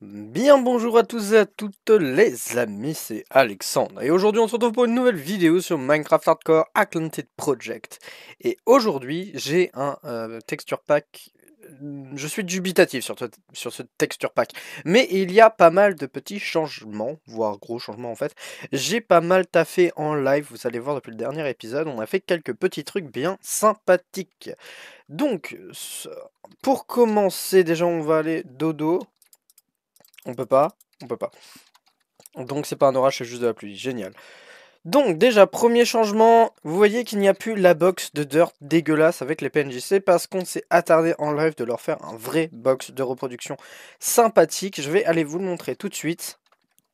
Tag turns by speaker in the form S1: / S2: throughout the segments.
S1: Bien bonjour à tous et à toutes les amis, c'est Alexandre et aujourd'hui on se retrouve pour une nouvelle vidéo sur Minecraft Hardcore Atlantic Project. Et aujourd'hui j'ai un texture pack, je suis dubitatif sur ce texture pack, mais il y a pas mal de petits changements, voire gros changements en fait. J'ai pas mal taffé en live, vous allez voir depuis le dernier épisode, on a fait quelques petits trucs bien sympathiques. Donc, pour commencer déjà on va aller dodo. On peut pas, on peut pas. Donc c'est pas un orage, c'est juste de la pluie. Génial. Donc déjà, premier changement, vous voyez qu'il n'y a plus la box de dirt dégueulasse avec les PNJ. C'est parce qu'on s'est attardé en live de leur faire un vrai box de reproduction sympathique. Je vais aller vous le montrer tout de suite.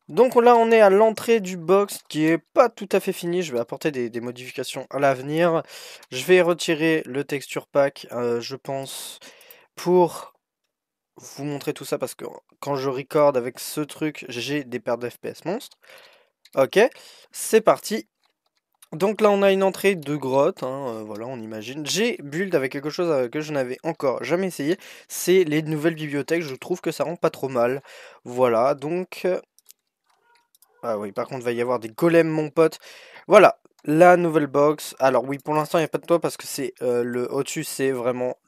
S1: Donc là, on est à l'entrée du box qui est pas tout à fait fini. Je vais apporter des modifications à l'avenir. Je vais retirer le texture pack, je pense, pour vous montrer tout ça parce que quand je record avec ce truc, j'ai des pertes d'FPS monstres. Ok, c'est parti. Donc là, on a une entrée de grotte, hein, voilà, on imagine. J'ai build avec quelque chose que je n'avais encore jamais essayé, c'est les nouvelles bibliothèques, je trouve que ça rend pas trop mal. Voilà, donc... Ah oui, par contre, il va y avoir des golems, mon pote. Voilà, la nouvelle box. Alors oui, pour l'instant, il n'y a pas de toit parce que c'est le au-dessus, c'est vraiment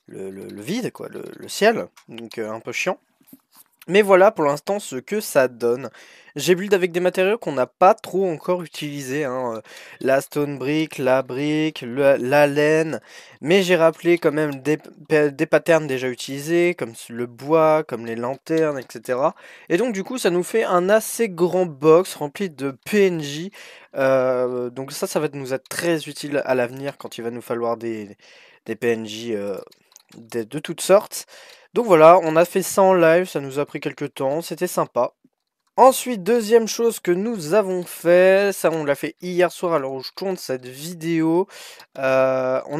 S1: le vide, quoi, le ciel. Donc un peu chiant. Mais voilà pour l'instant ce que ça donne. J'ai build avec des matériaux qu'on n'a pas trop encore utilisés, hein, la stone brick, la brique, la laine, mais j'ai rappelé quand même des patterns déjà utilisés, comme le bois, comme les lanternes, etc. Et donc du coup ça nous fait un assez grand box rempli de PNJ. Donc ça va nous être très utile à l'avenir quand il va nous falloir des PNJ de toutes sortes. Donc voilà, on a fait ça en live, ça nous a pris quelques temps, c'était sympa. Ensuite, deuxième chose que nous avons fait, ça on l'a fait hier soir alors où je tourne cette vidéo. On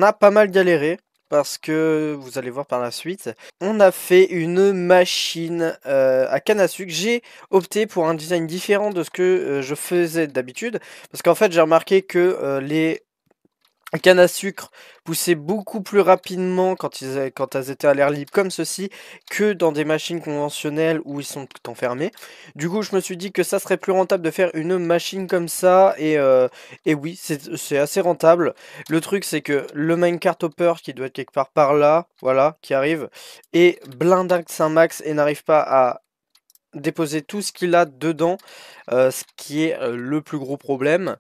S1: a pas mal galéré parce que vous allez voir par la suite. On a fait une machine à canne à sucre. J'ai opté pour un design différent de ce que je faisais d'habitude parce qu'en fait j'ai remarqué que les canne à sucre poussait beaucoup plus rapidement quand elles étaient à l'air libre comme ceci que dans des machines conventionnelles où ils sont enfermés. Du coup, je me suis dit que ça serait plus rentable de faire une machine comme ça et oui, c'est assez rentable. Le truc, c'est que le minecart hopper qui doit être quelque part par là, voilà, qui arrive, est blindax un max et n'arrive pas à déposer tout ce qu'il a dedans, ce qui est le plus gros problème.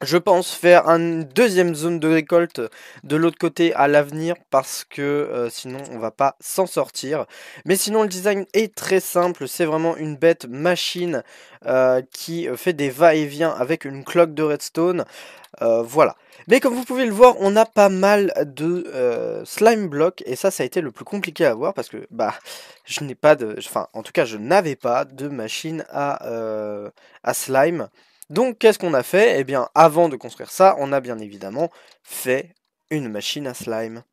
S1: Je pense faire une deuxième zone de récolte de l'autre côté à l'avenir parce que sinon on va pas s'en sortir. Mais sinon le design est très simple, c'est vraiment une bête machine qui fait des va-et-vient avec une cloque de redstone. Voilà. Mais comme vous pouvez le voir, on a pas mal de slime block et ça a été le plus compliqué à avoir parce que bah je n'ai pas de, enfin en tout cas je n'avais pas de machine à slime. Donc qu'est-ce qu'on a fait? Eh bien avant de construire ça, on a bien évidemment fait une machine à slime.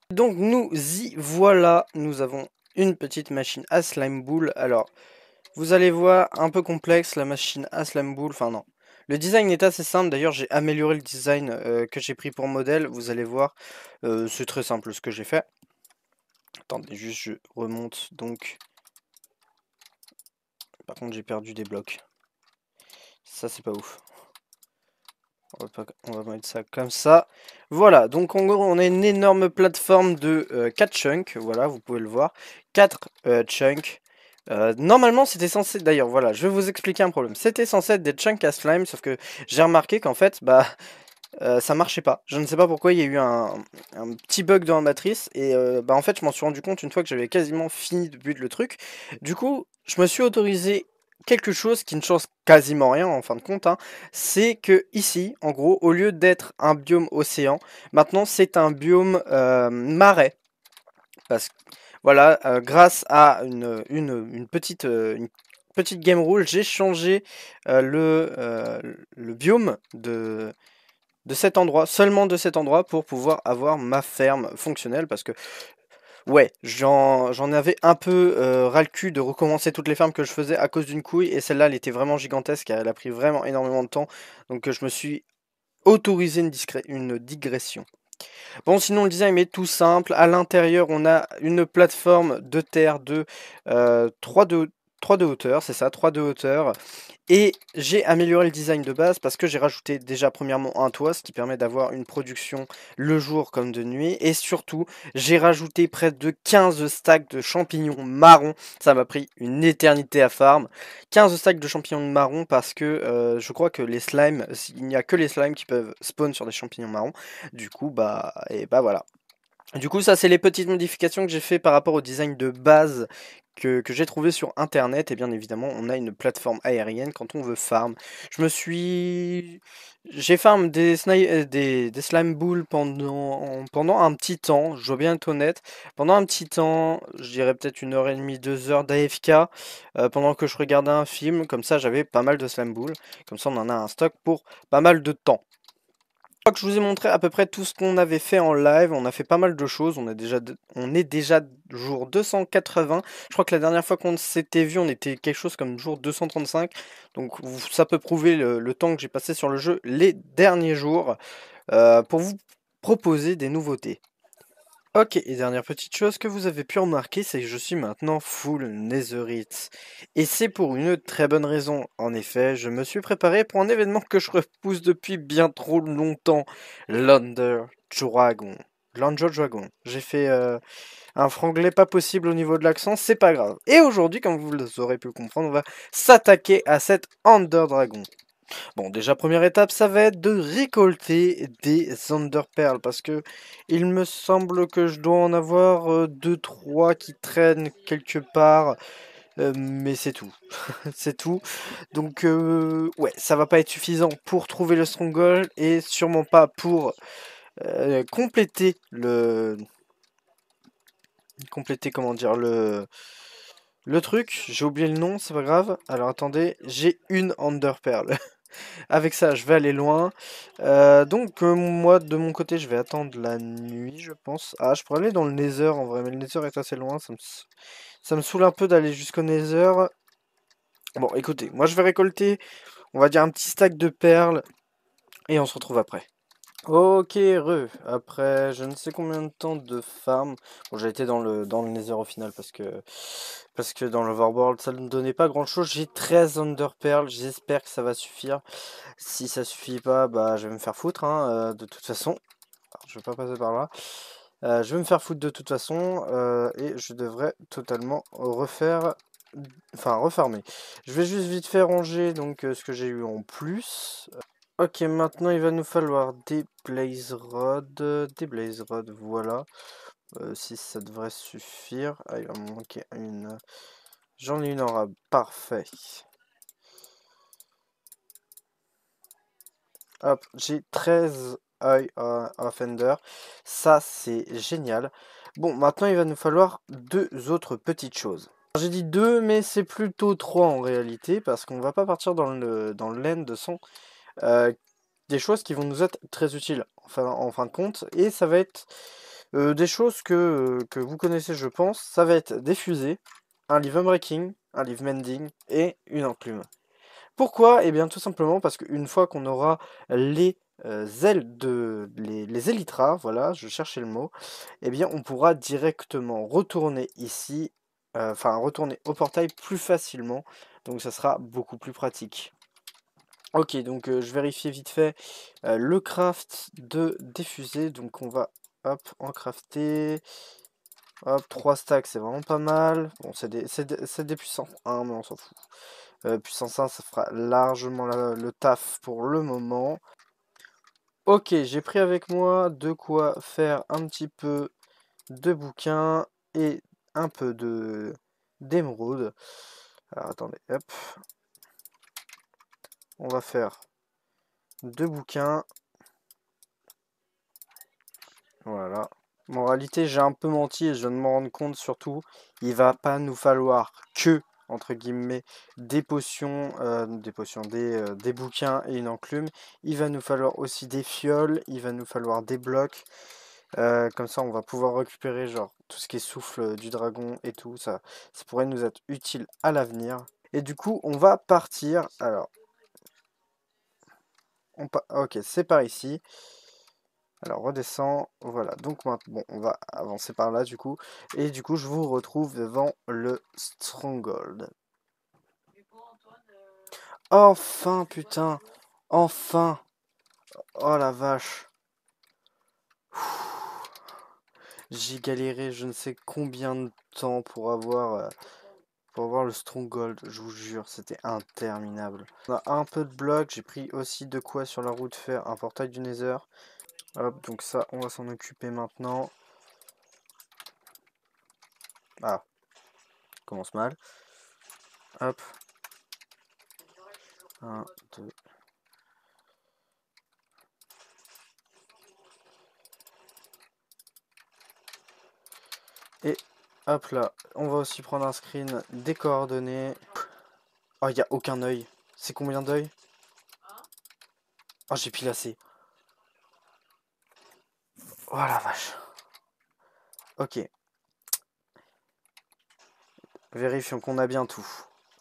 S1: Donc nous y voilà, nous avons une petite machine à slime boule. Alors vous allez voir, un peu complexe la machine à slime boule, enfin non. Le design est assez simple, d'ailleurs j'ai amélioré le design que j'ai pris pour modèle, vous allez voir, c'est très simple ce que j'ai fait. Attendez, juste je remonte donc. Par contre j'ai perdu des blocs. Ça c'est pas ouf. On va mettre ça comme ça. Voilà, donc en gros on a une énorme plateforme de 4 chunks, voilà, vous pouvez le voir. 4 chunks. Normalement c'était censé, d'ailleurs voilà, je vais vous expliquer un problème. C'était censé être des chunks à slime, sauf que j'ai remarqué qu'en fait, bah, ça marchait pas. Je ne sais pas pourquoi, il y a eu un petit bug dans la matrice, et bah en fait je m'en suis rendu compte une fois que j'avais quasiment fini de build le truc. Du coup, je me suis autorisé quelque chose qui ne change quasiment rien en fin de compte, hein. C'est que ici, en gros, au lieu d'être un biome océan, maintenant c'est un biome marais. Parce que voilà, grâce à une petite game rule, j'ai changé le biome de cet endroit, seulement de cet endroit, pour pouvoir avoir ma ferme fonctionnelle. Parce que, ouais, j'en avais un peu ras le cul de recommencer toutes les fermes que je faisais à cause d'une couille. Et celle-là, elle était vraiment gigantesque, elle a pris vraiment énormément de temps. Donc je me suis autorisé une digression. Bon, sinon le design est tout simple. À l'intérieur, on a une plateforme de terre de 3 de hauteur, c'est ça, 3 de hauteur. Et j'ai amélioré le design de base parce que j'ai rajouté déjà premièrement un toit, ce qui permet d'avoir une production le jour comme de nuit. Et surtout, j'ai rajouté près de 15 stacks de champignons marrons. Ça m'a pris une éternité à farm. 15 stacks de champignons marrons parce que je crois que les slimes, il n'y a que les slimes qui peuvent spawn sur des champignons marrons. Du coup, bah voilà. Du coup, ça, c'est les petites modifications que j'ai fait par rapport au design de base que j'ai trouvé sur internet. Et bien évidemment, on a une plateforme aérienne quand on veut farm. Je me suis. J'ai farm des slime balls pendant un petit temps. Je dois bien être honnête. Pendant un petit temps, je dirais peut-être 1 h 30, 2 heures d'AFK. Pendant que je regardais un film. Comme ça, j'avais pas mal de slime balls. Comme ça, on en a un stock pour pas mal de temps. Je crois que je vous ai montré à peu près tout ce qu'on avait fait en live. On a fait pas mal de choses. On est déjà jour 280. Je crois que la dernière fois qu'on s'était vu, on était quelque chose comme jour 235. Donc ça peut prouver le temps que j'ai passé sur le jeu les derniers jours pour vous proposer des nouveautés. Ok, et dernière petite chose que vous avez pu remarquer, c'est que je suis maintenant full Netherite. Et c'est pour une très bonne raison. En effet, je me suis préparé pour un événement que je repousse depuis bien trop longtemps. l'Under Dragon. L'Under Dragon. J'ai fait un franglais pas possible au niveau de l'accent, c'est pas grave. Et aujourd'hui, comme vous aurez pu le comprendre, on va s'attaquer à cet Under Dragon. Bon, déjà, première étape, ça va être de récolter des Enderpearls, parce que il me semble que je dois en avoir 2-3 qui traînent quelque part, mais c'est tout. C'est tout. Donc, ouais, ça va pas être suffisant pour trouver le Stronghold, et sûrement pas pour compléter le... Compléter, comment dire, le truc. J'ai oublié le nom, c'est pas grave. Alors, attendez, j'ai une Enderpearl. Avec ça, je vais aller loin. Donc, moi, de mon côté, je vais attendre la nuit, je pense. Ah, je pourrais aller dans le Nether, en vrai, mais le Nether est assez loin. Ça me saoule un peu d'aller jusqu'au Nether. Bon, écoutez, moi, je vais récolter, on va dire, un petit stack de perles. Et on se retrouve après. Ok, après je ne sais combien de temps de farm. Bon, j'ai été dans le Nether au final parce que dans l'Overworld ça ne me donnait pas grand chose. J'ai 13 Underpearls, j'espère que ça va suffire. Si ça suffit pas, bah je vais me faire foutre hein, de toute façon. Alors, je vais pas passer par là. Je vais me faire foutre de toute façon et je devrais totalement refarmer. Je vais juste vite faire ranger donc ce que j'ai eu en plus. Ok, maintenant il va nous falloir des blaze rods, voilà. Si ça devrait suffire. Ah, il va me manquer une. J'en ai une en rab, parfait. Hop, j'ai 13 Eye of Ender. Ça, c'est génial. Bon, maintenant il va nous falloir deux autres petites choses. J'ai dit deux, mais c'est plutôt trois en réalité, parce qu'on va pas partir dans le land sans des choses qui vont nous être très utiles en fin de compte. Et ça va être des choses que vous connaissez, je pense. Ça va être des fusées, un live unbreaking, un live mending et une enclume. Pourquoi? Eh bien, tout simplement parce qu'une fois qu'on aura les ailes les élytras, voilà, je cherchais le mot, eh bien, on pourra directement retourner ici, enfin, retourner au portail plus facilement. Donc, ça sera beaucoup plus pratique. Ok, donc je vérifie vite fait le craft des fusées. Donc on va hop en crafter. Hop, 3 stacks, c'est vraiment pas mal. Bon, c'est des puissants 1, mais on s'en fout. Puissance 1, ça fera largement le taf pour le moment. Ok, j'ai pris avec moi de quoi faire un petit peu de bouquins et un peu d'émeraude. Alors attendez, hop. On va faire 2 bouquins. Voilà. En réalité, j'ai un peu menti et je viens de m'en rendre compte surtout. Il va pas nous falloir que, entre guillemets, des bouquins et une enclume. Il va nous falloir aussi des fioles, il va nous falloir des blocs. Comme ça, on va pouvoir récupérer genre tout ce qui est souffle du dragon et tout. Ça pourrait nous être utile à l'avenir. Et du coup, on va partir. Alors, ok, c'est par ici. Alors, redescend. Voilà. Donc, maintenant, bon, on va avancer par là, du coup. Et du coup, je vous retrouve devant le Stronghold. Enfin, putain. Enfin. Oh la vache. J'ai galéré je ne sais combien de temps pour avoir le Stronghold. Je vous jure, c'était interminable. On a un peu de blocs. J'ai pris aussi de quoi sur la route faire un portail du Nether. Hop, donc ça, on va s'en occuper maintenant. Ah, commence mal. Hop. 1, 2. Et hop là, on va aussi prendre un screen des coordonnées. Oh, il n'y a aucun œil. C'est combien d'œils? Oh, j'ai pile assez. Oh la vache. Ok. Vérifions qu'on a bien tout.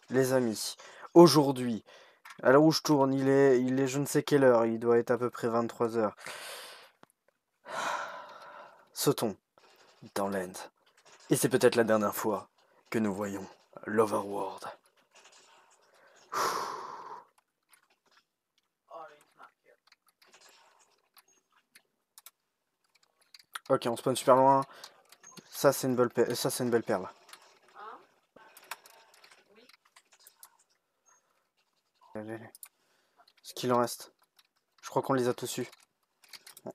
S1: Les amis, aujourd'hui, à l'heure où je tourne, il est je ne sais quelle heure. Il doit être à peu près 23 heures. Sautons dans l'end. Et c'est peut-être la dernière fois que nous voyons l'Overworld. Ok, on spawn super loin. Ça, c'est une belle perle. Ça, c'est une belle perle. Ce qu'il en reste. Je crois qu'on les a tous eus. Bon.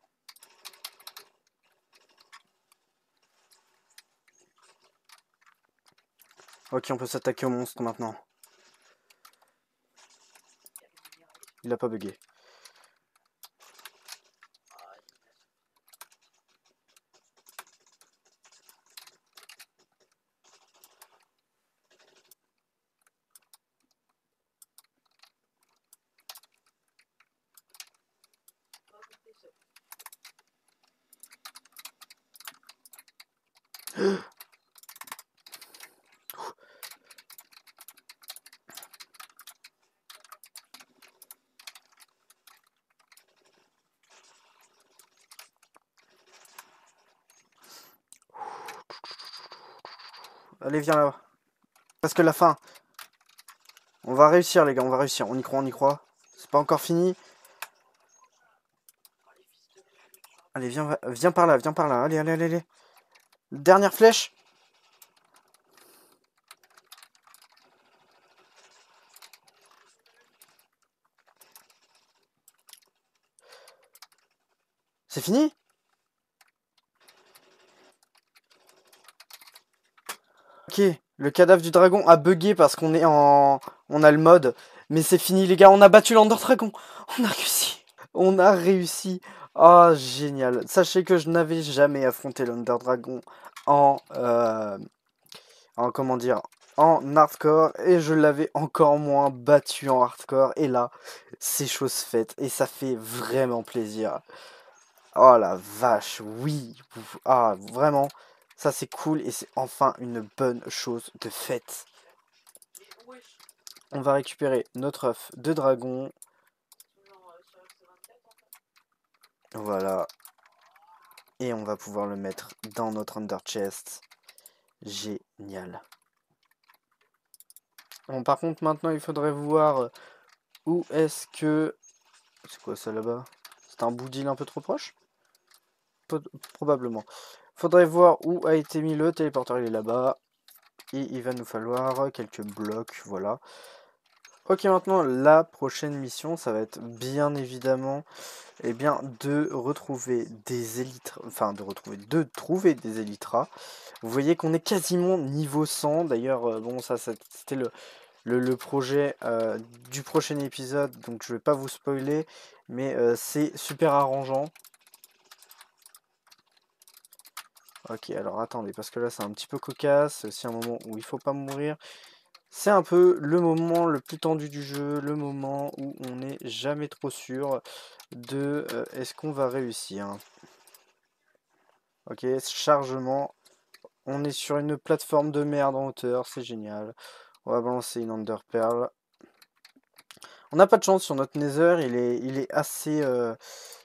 S1: Ok, on peut s'attaquer au monstre maintenant. Il a pas bugué. Allez, viens là. Presque la fin. On va réussir, les gars, on va réussir. On y croit, on y croit. C'est pas encore fini. Allez, viens par là, viens par là. Allez, allez, allez, allez. Dernière flèche. C'est fini? Ok, le cadavre du dragon a bugué parce qu'on est en... On a le mode. Mais c'est fini, les gars, on a battu l'Ender Dragon. On a réussi. On a réussi. Oh, génial. Sachez que je n'avais jamais affronté l'Under Dragon en... comment dire, en hardcore, et je l'avais encore moins battu en hardcore, et là, c'est chose faite, et ça fait vraiment plaisir. Oh la vache, oui, ah vraiment, ça c'est cool, et c'est enfin une bonne chose de faite. On va récupérer notre œuf de dragon. Voilà. Et on va pouvoir le mettre dans notre under chest. Génial. Bon, par contre, maintenant, il faudrait voir où est-ce que... C'est quoi ça là-bas? C'est un bout d'île un peu trop proche? Probablement. Faudrait voir où a été mis le téléporteur, il est là-bas. Et il va nous falloir quelques blocs, voilà. Ok, maintenant, la prochaine mission, ça va être bien évidemment, eh bien, de retrouver des élytres, enfin, de trouver des élytras. Vous voyez qu'on est quasiment niveau 100, d'ailleurs, bon, ça c'était le projet du prochain épisode, donc je vais pas vous spoiler, mais c'est super arrangeant. Ok, alors attendez, parce que là c'est un petit peu cocasse, c'est aussi un moment où il faut pas mourir. C'est un peu le moment le plus tendu du jeu, le moment où on n'est jamais trop sûr de est-ce qu'on va réussir. Ok, chargement, on est sur une plateforme de merde en hauteur, c'est génial. On va balancer une Ender Pearl. On n'a pas de chance sur notre Nether, il est assez...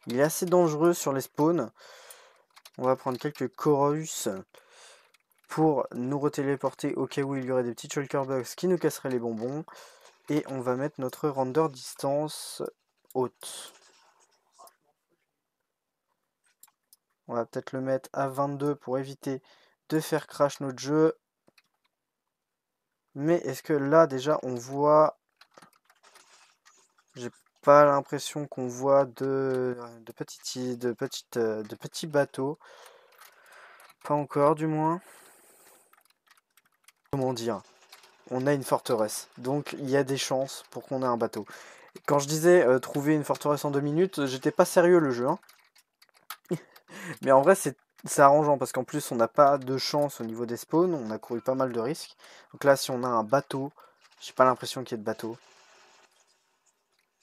S1: Il est assez dangereux sur les spawns. On va prendre quelques Chorus pour nous retéléporter au cas où il y aurait des petits shulker bugs qui nous casseraient les bonbons. Et on va mettre notre render distance haute. On va peut-être le mettre à 22 pour éviter de faire crash notre jeu. Mais est-ce que là déjà on voit... J'ai pas l'impression qu'on voit de petits bateaux. Pas encore du moins. Comment dire? On a une forteresse. Donc il y a des chances pour qu'on ait un bateau. Quand je disais trouver une forteresse en 2 minutes, j'étais pas sérieux le jeu. Hein. Mais en vrai c'est arrangeant parce qu'en plus on n'a pas de chance au niveau des spawns. On a couru pas mal de risques. Donc là si on a un bateau, j'ai pas l'impression qu'il y ait de bateau.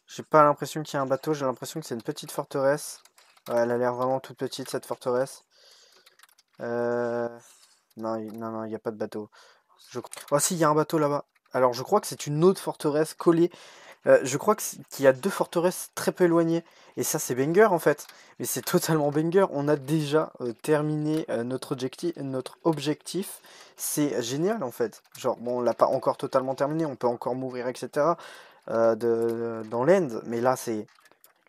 S1: J'ai pas l'impression qu'il y ait un bateau, j'ai l'impression que c'est une petite forteresse. Ouais, elle a l'air vraiment toute petite cette forteresse. Non, non, il n'y a pas de bateau. Oh si, il y a un bateau là-bas. Alors je crois que c'est une autre forteresse collée. Je crois qu'il y a 2 forteresses très peu éloignées. Et ça c'est banger en fait. Mais c'est totalement banger. On a déjà terminé notre objectif. C'est génial en fait. Genre bon on l'a pas encore totalement terminé. On peut encore mourir etc. Dans l'end. Mais là c'est...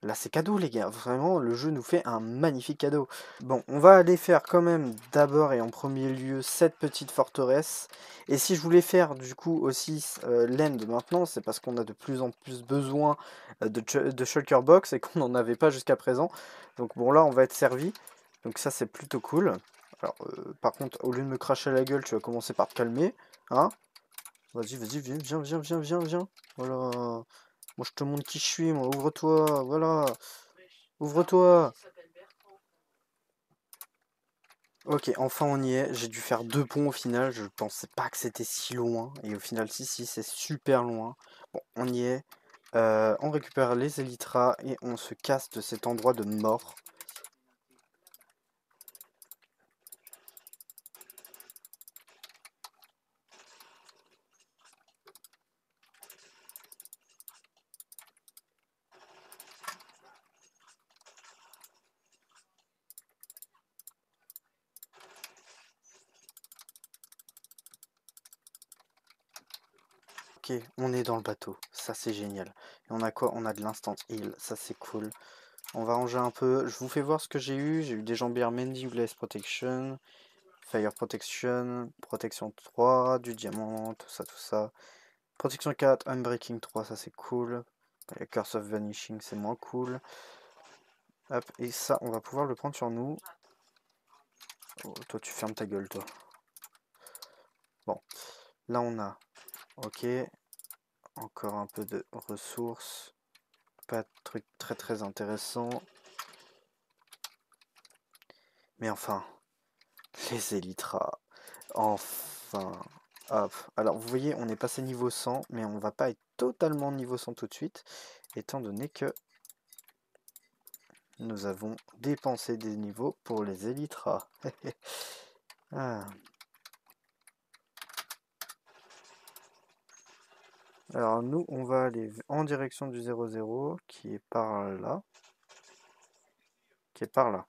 S1: Là, c'est cadeau, les gars. Vraiment, le jeu nous fait un magnifique cadeau. Bon, on va aller faire quand même d'abord et en premier lieu cette petite forteresse. Et si je voulais faire du coup aussi l'end maintenant, c'est parce qu'on a de plus en plus besoin de shulker box et qu'on n'en avait pas jusqu'à présent. Donc bon, là, on va être servi. Donc ça, c'est plutôt cool. Alors, par contre, au lieu de me cracher la gueule, tu vas commencer par te calmer. Hein? Vas-y, vas-y, viens. Voilà. Moi, je te montre qui je suis, moi. Ouvre-toi, voilà. Ouvre-toi. Ok, enfin on y est. J'ai dû faire 2 ponts au final. Je pensais pas que c'était si loin. Et au final, si, c'est super loin. Bon, on y est. On récupère les élytras et on se casse de cet endroit de mort. Ok, on est dans le bateau. Ça, c'est génial. Et on a quoi? On a de l'instant heal. Ça, c'est cool. On va ranger un peu. Je vous fais voir ce que j'ai eu. J'ai eu des jambières Mending Blaze Protection. Fire Protection, Protection 3, du diamant, tout ça. Protection 4, Unbreaking 3, ça c'est cool. Curse of Vanishing, c'est moins cool. Hop, et ça, on va pouvoir le prendre sur nous. Oh, toi, tu fermes ta gueule, toi. Bon, là on a, ok, encore un peu de ressources. Pas de trucs très intéressants. Mais enfin, les élytras. Enfin. Hop. Alors, vous voyez, on est passé niveau 100, mais on va pas être totalement niveau 100 tout de suite, étant donné que nous avons dépensé des niveaux pour les élytras. Ah. Alors, nous, on va aller en direction du 0,0, qui est par là. Qui est par là.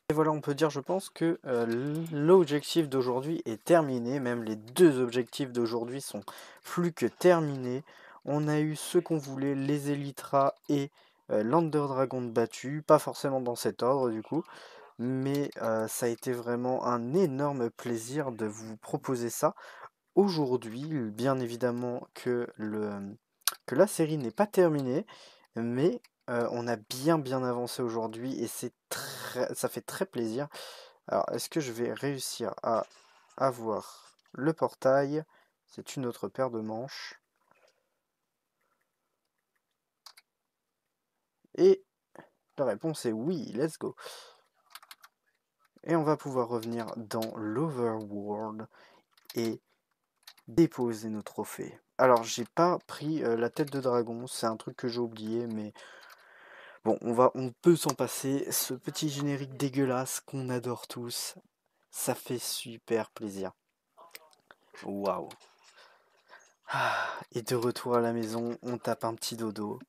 S1: Et voilà, on peut dire, je pense, que l'objectif d'aujourd'hui est terminé. Même les 2 objectifs d'aujourd'hui sont plus que terminés. On a eu ce qu'on voulait, les élytras et l'Under Dragon battu. Pas forcément dans cet ordre, du coup. Mais ça a été vraiment un énorme plaisir de vous proposer ça. Aujourd'hui, bien évidemment que la série n'est pas terminée, mais on a bien avancé aujourd'hui et ça fait très plaisir. Alors, est-ce que je vais réussir à avoir le portail? C'est une autre paire de manches. Et la réponse est oui, let's go. Et on va pouvoir revenir dans l'Overworld et déposer nos trophées. Alors, j'ai pas pris la tête de dragon, c'est un truc que j'ai oublié, mais bon, on peut s'en passer. Ce petit générique dégueulasse qu'on adore tous, ça fait super plaisir. Waouh. Et de retour à la maison, on tape un petit dodo.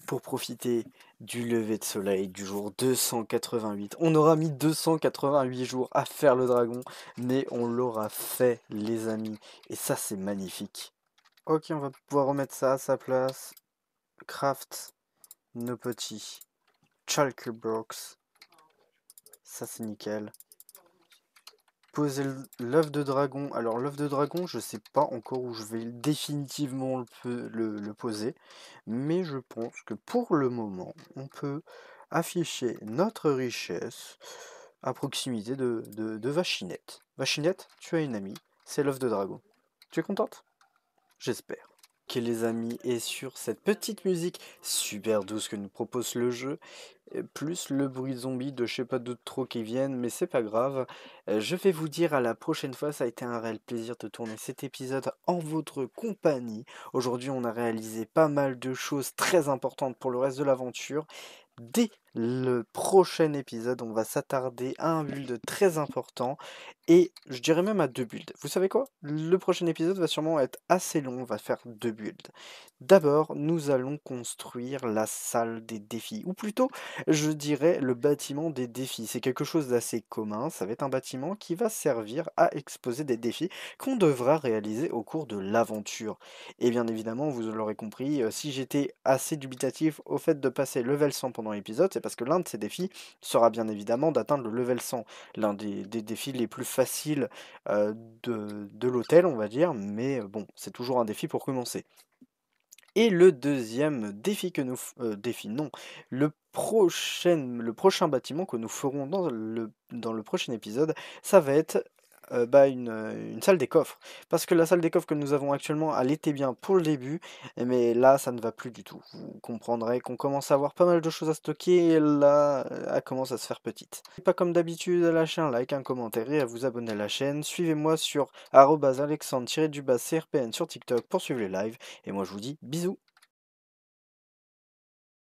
S1: pour profiter du lever de soleil du jour 288. On aura mis 288 jours à faire le dragon, mais on l'aura fait, les amis. Et ça, c'est magnifique. Ok, on va pouvoir remettre ça à sa place. Craft nos petits Chalker Blocks. Ça, c'est nickel. Poser l'œuf de dragon. Alors, l'œuf de dragon, je sais pas encore où je vais définitivement le poser. Mais je pense que pour le moment, on peut afficher notre richesse à proximité de Vachinette. Vachinette, tu as une amie. C'est l'œuf de dragon. Tu es contente? J'espère. Ok les amis, et sur cette petite musique super douce que nous propose le jeu, plus le bruit zombie de je sais pas d'autres trop qui viennent, mais c'est pas grave. Je vais vous dire à la prochaine fois, ça a été un réel plaisir de tourner cet épisode en votre compagnie. Aujourd'hui on a réalisé pas mal de choses très importantes pour le reste de l'aventure. Dès le prochain épisode, on va s'attarder à un build très important et je dirais même à deux builds. Vous savez quoi? Le prochain épisode va sûrement être assez long, on va faire deux builds. D'abord, nous allons construire la salle des défis, ou plutôt, je dirais le bâtiment des défis. C'est quelque chose d'assez commun, ça va être un bâtiment qui va servir à exposer des défis qu'on devra réaliser au cours de l'aventure. Et bien évidemment, vous l'aurez compris, si j'étais assez dubitatif au fait de passer level 100 pendant l'épisode, c'est parce que l'un de ces défis sera bien évidemment d'atteindre le level 100. L'un des défis les plus faciles de l'hôtel, on va dire, mais bon, c'est toujours un défi pour commencer. Et le deuxième défi que défi non, le prochain bâtiment que nous ferons dans le prochain épisode, ça va être une salle des coffres. Parce que la salle des coffres que nous avons actuellement, elle était bien pour le début, mais là, ça ne va plus du tout. Vous comprendrez qu'on commence à avoir pas mal de choses à stocker, et là, elle commence à se faire petite. Pas comme d'habitude, à lâcher un like, un commentaire et à vous abonner à la chaîne. Suivez-moi sur @alexandre-crpn sur TikTok pour suivre les lives. Et moi, je vous dis bisous.